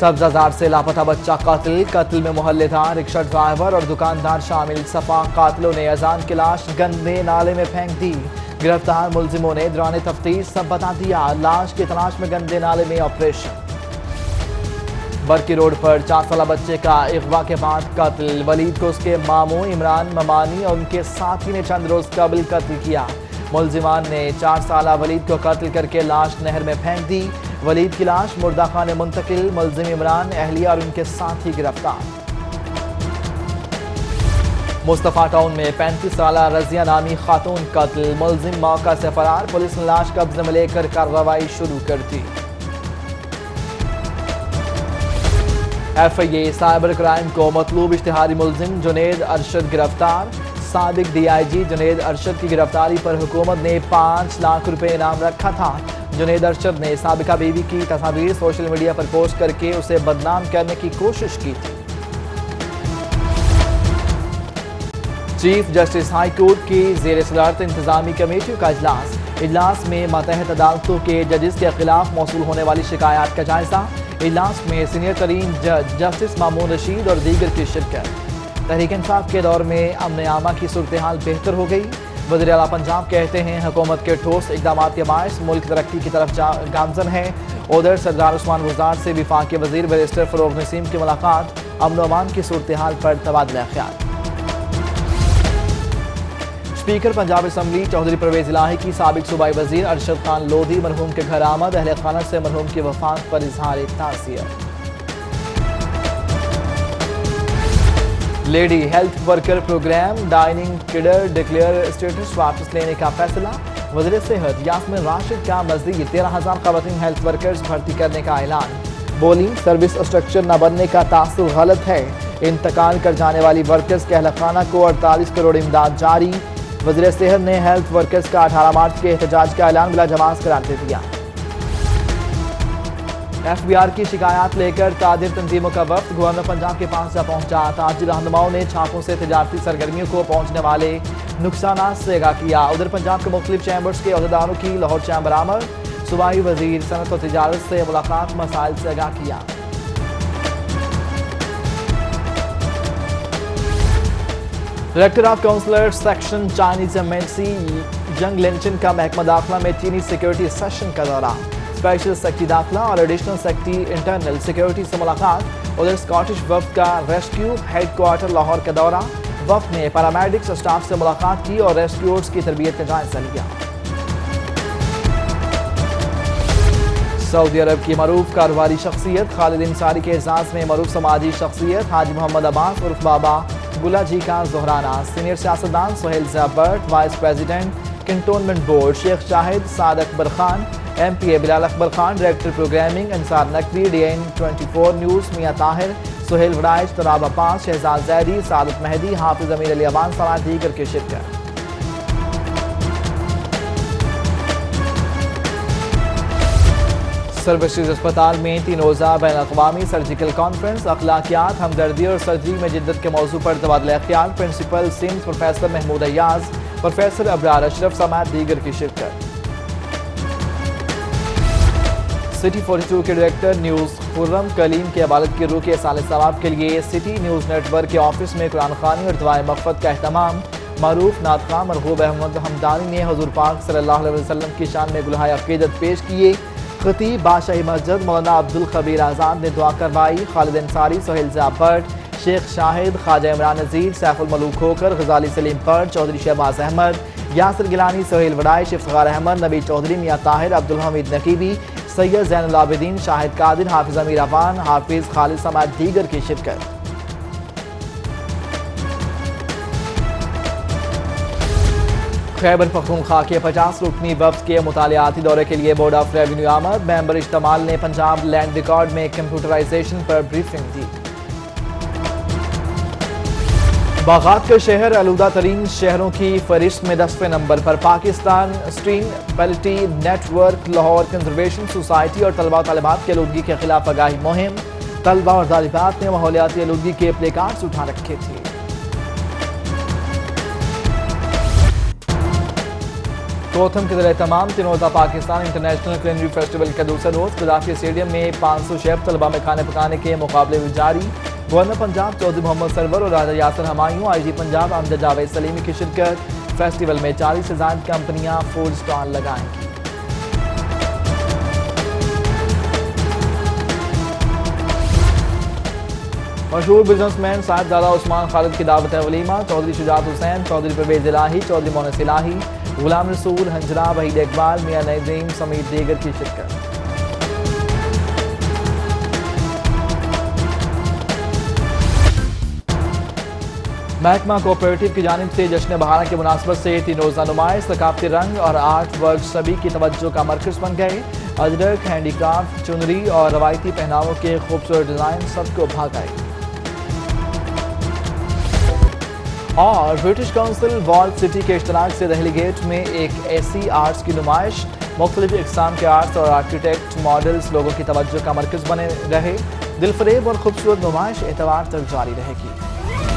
سبزہ سے لاپتہ بچہ قتل میں محلے دار، رکشہ ڈرائیور اور دکاندار شامل، صفا قاتلوں نے اذان کی لاش گندے نالے میں پھینک دی، گرفتار ملزموں نے دوران تفتیش سب بتا دیا، لاش کی تلاش میں گندے نالے میں آپریشن۔ برکی روڈ پر 4 سالہ بچے کا اغوا کے بعد قتل، ولید کو اس کے ماموں عمران ممانی اور ان کے ساتھی نے چند روز قبل قتل کیا، ملزمان نے 4 سالہ ولید کو قتل کر کے لاش نہر میں پھینک دی، ولید کی لاش مردہ خانے منتقل، ملزم عمران، اہلیہ اور ان کے ساتھی گرفتار۔ مصطفیٰ ٹاؤن میں 35 سالہ رضیہ نامی خاتون قتل، ملزم موقع سے فرار، پولیس نے لاش قبضے میں لے کر کارروائی شروع کر دی۔ F I A cyber crime کو مطلوب اشتہاری ملزم جنید ارشد گرفتار، سابق ڈی آئی جی جنید ارشد کی گرفتاری پر حکومت نے 5 لاکھ روپے انعام رکھا تھا۔ جنید ارشد نے سابقہ بیوی کی تصاویر سوشل میڈیا پر پوسٹ کر کے اسے بدنام کرنے کی کوشش کی تھی۔ چیف جسٹس ہائی کورٹ کی زیر صدارت انتظامی کمیٹیوں کا اجلاس میں ماتحت عدالتوں کے ججز کے خلاف موصول ہونے والی شکایات کا جائزہ، اجلاس میں سینئر ترین جج جسٹس مامون رشید اور دیگر کی شرکت۔ تحریک انصاف کے دور میں امن عامہ کی صورتحال بہتر ہو گئی، وزیر اعلیٰ پنجاب کہتے ہیں حکومت کے ٹھوس اقدامات کے باعث ملک ترقی کی طرف گامزن ہے۔ ادھر سردار عثمان گزار سے وفاقی وزیر بیرسٹر فروغ نسیم کی ملاقات، امن و امان کی صورتحال پر تبادلہ خیال۔ اسپیکر پنجاب اسمبلی چودھری پرویز الہی کی سابق صوبائی وزیر ارشد خان لودھی مرحوم کے گھر آمد، اہل خانہ سے مرحوم کی وفات پر اظہار تعزیت۔ Lady health worker program dying cadre declare status واپس لینے کا فیصلہ، وزیر صحت یاسمین راشد کا مزید 13,000 خواتین ہیلتھ ورکرز بھرتی کرنے کا اعلان، بولی سروس اسٹرکچر نہ بننے کا تاثر غلط ہے، انتقال کر جانے والی ورکرز کے اہل خانہ کو 48 کروڑ امداد جاری، وزیر صحت نے ہیلتھ ورکرز کا 18 مارچ کے احتجاج کا اعلان بلا جواز قرار دے دیا۔ ایف بی آر کی شکایات لے کر تاجر تنظیموں کا وفد گورنر پنجاب کے پاس جا پہنچا، تاجر رہنماؤں نے چھاپوں سے تجارتی سرگرمیوں کو پہنچنے والے نقصانات سے آگاہ کیا، ادھر پنجاب کے مختلف چیمبرز کے عہدیداروں کی لاہور چیمبر آمد، صوبائی وزیر صنعت و تجارت سے ملاقات، مسائل سے آگاہ کیا۔ Director of consular section Chinese embassy Yang Linchen کا محکمہ داخلہ میں چینی سیکیورٹی سیشن کا دورہ، اسپیشل سیکرٹری داخلہ اور ایڈیشنل سیکرٹری انٹرنل سیکیورٹی سے ملاقات، ادھر اسکاٹش وفد کا ریسکیو ہیڈ کوارٹر لاہور کا دورہ، وفد نے پیرامیڈکس اسٹاف سے ملاقات کی اور ریسکیورز کی تربیت کا جائزہ لیا۔ سعودی عرب کی معروف کاروباری شخصیت خالد انصاری کے اعزاز میں معروف سماجی شخصیت حاجی محمد عباس عرف بابا گلا جی کا ظہرانہ، سینئر سیاستدان Sohail Zia but, vice president cantonment board Sheikh Shahid Saad Akbar Khan, M P a Bilal Akbar Khan, director programming انصار نقوی، ڈی این 24 نیوز میاں طاہر، سہیل وڑائچ، طلاب عباس، شہزاد زیدی، سعادت مہدی، حافظ امیر علی اوان سمیت دیگر کی شرکت۔ سروسز اسپتال میں 3 روزہ بین الاقوامی سرجیکل کانفرنس، اخلاقیات، ہمدردی اور سرجری میں جدت کے موضوع پر تبادلہ خیال، principal SIMS professor Mahmood Ayaz, professor Abrar Ashraf سمیت دیگر کی شرکت۔ سٹی 42 کے ڈائریکٹر نیوز خرم کلیم کی عبادت کی روح کے سال ثواب کے لیے سٹی نیوز نیٹ ورک کے آفس میں قرآن خوانی اور دعائے مغفرت کا اہتمام، معروف نعت خواں مرغوب احمد حمدانی نے حضور پاک صلی اللہ علیہ وسلم کی شان میں گلہائے عقیدت پیش کیے، خطیب بادشاہی مسجد مولانا عبدالخبیر آزاد نے دعا کروائی، خالد انصاری، سہیل ضیاء بٹ، شیخ شاہد، خواجہ عمران نذیر، سیف الملوک کھوکر، غزالی سلیم بٹ، چودھری شہباز احمد، یاسر گیلانی، سہیل وڑائچ، افتخار احمد، نبی چودھری، میاں طاہر، عبدالحمید نقیبی، سید زین العابدین، شاہد قادر، حافظ امیر اوان، حافظ خالد سمیت دیگر کی شرکت۔ خیبر پختونخوا کے 50 رکنی وفد کے مطالعاتی دورے کے لیے بورڈ آف ریونیو آمد، ممبر اجتماع نے پنجاب لینڈ ریکارڈ میں کمپیوٹرائزیشن پر بریفنگ دی۔ باغات کا شہر آلودہ ترین شہروں کی فہرست میں 10ویں نمبر پر، Pakistan sustainability network, Lahore conservation society اور طلبہ و طالبات کی آلودگی کے خلاف آگاہی مہم، طلبہ اور طالبات نے ماحولیاتی آلودگی کے پلے کارڈز اٹھا رکھے تھے۔ کوتھم کے ذریعے تمام تنوزہ پاکستان انٹرنیشنل کلینری فیسٹیول کا دوسرا روز قذافی اسٹیڈیم میں 500 شیف طلبہ میں کھانے پکانے کے مقابلے جاری۔ گورنر پنجاب چودھری محمد سرور اور راجہ یاسر ہمایوں، آئی جی پنجاب امجد جاوید سلیمی کی شرکت۔ فیسٹیول میں 40 سے زائد کمپنیاں فوڈ سٹال لگائیں گی۔ مشہور بزنس مین صاحب زادہ عثمان خالد کی دعوت ولیمہ، چودھری شجاعت حسین، چودھری پرویز الہی، چودھری مونس الہی، غلام رسول، ہنجرا، وحید اقبال، میاں نظیم سمیت دیگر کی شرکت۔ محکمہ کوآپریٹو کی جانب سے جشن بہارں کی مناسبت سے 3 روزہ نمائش، ثقافتی رنگ اور آرٹ ورک سبھی کی توجہ کا مرکز بن گئے۔ اجرک، ہینڈی کرافٹ، چنری اور روایتی پہناووں کے خوبصورت ڈیزائن سب کو بھا گئے۔ اور برٹش کونسل والڈ سٹی کے اشتراک سے دہلی گیٹ میں ایک ایسی آرٹس کی نمائش، مختلف اقسام کے آرٹس اور آرکیٹیکٹ ماڈلز لوگوں کی توجہ کا مرکز بنے رہے۔ دل فریب اور خوبصورت نمائش اتوار تک جاری رہے گی۔